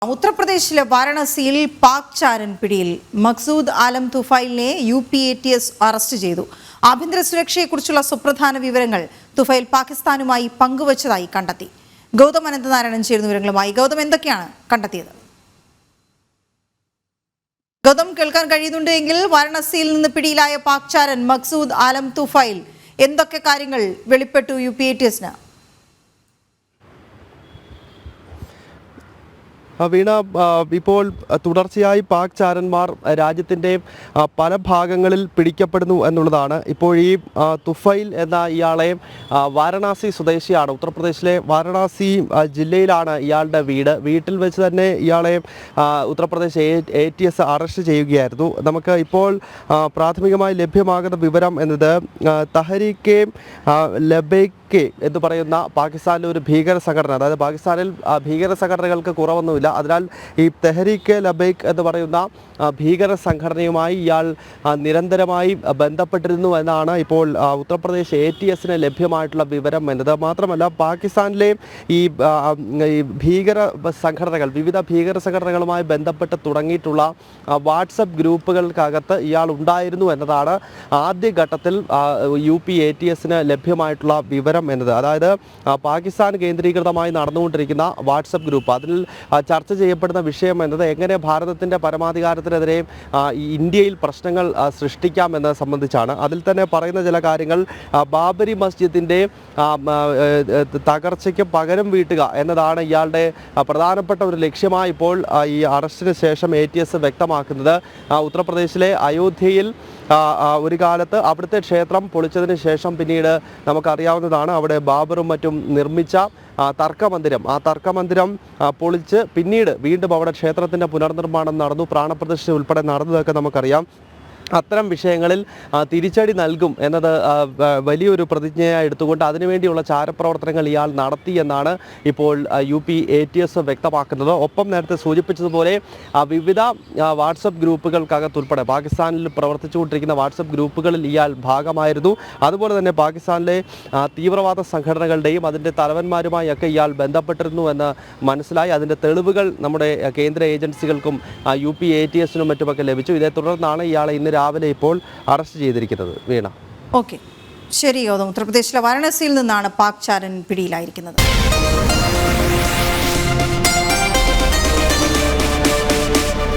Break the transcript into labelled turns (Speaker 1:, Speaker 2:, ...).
Speaker 1: ഉത്തർപ്രദേശിലെ വാരണാസിയിൽ പാക് ചാരൻ പിടിയിൽ. മഖ്സൂദ് ആലം തുഫൈലിനെ UP-ATS arrest ചെയ്തു. ആഭ്യന്തര സുരക്ഷയെക്കുറിച്ചുള്ള സുപ്രധാന വിവരങ്ങൾ തുഫൈൽ പാകിസ്ഥാനുമായി പങ്കുവച്ചതായി കണ്ടെത്തി. ഗൗതം അനന്തനാരായണൻ ചേരുന്ന വിവരങ്ങളുമായി. ഗൗതം, എന്തൊക്കെയാണ് കണ്ടെത്തിയത്? ഗൗതം, കേൾക്കാൻ കഴിയുന്നുണ്ട് എങ്കിൽ വാരണാസിയിൽ നിന്ന് പിടിയിലായ പാക് ചാരൻ മഖ്സൂദ് ആലം തുഫൈൽ എന്തൊക്കെ കാര്യങ്ങൾ വെളിപ്പെട്ടു UP-ATS-ന്?
Speaker 2: വീണ, ഇപ്പോൾ തുടർച്ചയായി പാക് ചാരന്മാർ രാജ്യത്തിൻ്റെ പല ഭാഗങ്ങളിൽ പിടിക്കപ്പെടുന്നു എന്നുള്ളതാണ്. ഇപ്പോൾ ഈ തുഫൈൽ എന്ന ഇയാളെ വാരണാസി സ്വദേശിയാണ്. ഉത്തർപ്രദേശിലെ വാരണാസി ജില്ലയിലാണ് ഇയാളുടെ വീട്. വീട്ടിൽ വെച്ച് തന്നെ ഇയാളെ ഉത്തർപ്രദേശ് ATS അറസ്റ്റ് ചെയ്യുകയായിരുന്നു. നമുക്ക് ഇപ്പോൾ പ്രാഥമികമായി ലഭ്യമാകുന്ന വിവരം എന്നത് തഹരീക്കെ ലബൈക്ക് എന്ന് പറയുന്ന പാകിസ്ഥാനിലെ ഒരു ഭീകര സംഘടന, അതായത് പാകിസ്ഥാനിൽ ഭീകര സംഘടനകൾക്ക് കുറവൊന്നുമില്ല. അതിനാൽ ഈ തെഹരീക്കെ ലബൈക്ക് എന്ന് പറയുന്ന ഭീകര സംഘടനയുമായി ഇയാൾ നിരന്തരമായി ബന്ധപ്പെട്ടിരുന്നു എന്നാണ് ഇപ്പോൾ ഉത്തർപ്രദേശ് ATS-ന് ലഭ്യമായിട്ടുള്ള വിവരം എന്നത്. മാത്രമല്ല, പാകിസ്ഥാനിലെ ഈ ഭീകര സംഘടനകൾ, വിവിധ ഭീകര സംഘടനകളുമായി ബന്ധപ്പെട്ട് തുടങ്ങിയിട്ടുള്ള വാട്സപ്പ് ഗ്രൂപ്പുകൾക്കകത്ത് ഇയാൾ ഉണ്ടായിരുന്നു എന്നതാണ് ആദ്യഘട്ടത്തിൽ UP-ATS-ന് ലഭ്യമായിട്ടുള്ള വിവരം എന്നത്. അതായത് പാകിസ്ഥാൻ കേന്ദ്രീകൃതമായി നടന്നുകൊണ്ടിരിക്കുന്ന വാട്സപ്പ് ഗ്രൂപ്പ്, അതിൽ ചർച്ച ചെയ്യപ്പെടുന്ന വിഷയം എന്നത് എങ്ങനെ ഭാരതത്തിൻ്റെ പരമാധികാരത്തിനെതിരെ ഇന്ത്യയിൽ പ്രശ്നങ്ങൾ സൃഷ്ടിക്കാം എന്നത് സംബന്ധിച്ചാണ്. അതിൽ തന്നെ പറയുന്ന ചില കാര്യങ്ങൾ ബാബരി മസ്ജിദിൻ്റെ തകർച്ചയ്ക്ക് പകരം വീട്ടുക എന്നതാണ് ഇയാളുടെ പ്രധാനപ്പെട്ട ഒരു ലക്ഷ്യമായി ഇപ്പോൾ ഈ അറസ്റ്റിന് ശേഷം ATS വ്യക്തമാക്കുന്നത്. ഉത്തർപ്രദേശിലെ അയോധ്യയിൽ ഒരു കാലത്ത് അവിടുത്തെ ക്ഷേത്രം പൊളിച്ചതിന് ശേഷം പിന്നീട് നമുക്കറിയാവുന്നതാണ്, അവിടെ ബാബറും മറ്റും നിർമ്മിച്ച തർക്കമന്ദിരം, ആ തർക്കമന്ദിരം പൊളിച്ച് പിന്നീട് വീണ്ടും അവിടെ ക്ഷേത്രത്തിൻ്റെ പുനർനിർമ്മാണം നടന്നു, പ്രാണപ്രതിഷ്ഠ ഉൾപ്പെടെ നടന്നതൊക്കെ നമുക്കറിയാം. അത്തരം വിഷയങ്ങളിൽ തിരിച്ചടി നൽകും എന്നത് വലിയൊരു പ്രതിജ്ഞയായി എടുത്തുകൊണ്ട് അതിനുവേണ്ടിയുള്ള ചാരപ്രവർത്തനങ്ങൾ ഇയാൾ നടത്തി എന്നാണ് ഇപ്പോൾ UP-ATS വ്യക്തമാക്കുന്നത്. ഒപ്പം നേരത്തെ സൂചിപ്പിച്ചതുപോലെ വിവിധ വാട്സപ്പ് ഗ്രൂപ്പുകൾക്കകത്തുൾപ്പെടെ പാകിസ്ഥാനിൽ പ്രവർത്തിച്ചുകൊണ്ടിരിക്കുന്ന വാട്സപ്പ് ഗ്രൂപ്പുകളിൽ ഇയാൾ ഭാഗമായിരുന്നു. അതുപോലെ തന്നെ പാകിസ്ഥാനിലെ തീവ്രവാദ സംഘടനകളുടെയും അതിൻ്റെ തലവന്മാരുമായി ഒക്കെ ഇയാൾ ബന്ധപ്പെട്ടിരുന്നു എന്ന് മനസ്സിലായി. അതിൻ്റെ തെളിവുകൾ നമ്മുടെ കേന്ദ്ര ഏജൻസികൾക്കും UP-ATS-നും മറ്റുമൊക്കെ ലഭിച്ചു. ഇതേ തുടർന്നാണ് ഇയാളെ ഇന്ന് രാവിലെ ഇപ്പോൾ അറസ്റ്റ് ചെയ്തിരിക്കുന്നത്. വീണ,
Speaker 1: ഓക്കെ, ശരി ഗൗതം. ഉത്തർപ്രദേശിലെ വാരണാസിയിൽ നിന്നാണ് പാക് ചാരൻ പിടിയിലായിരിക്കുന്നത്.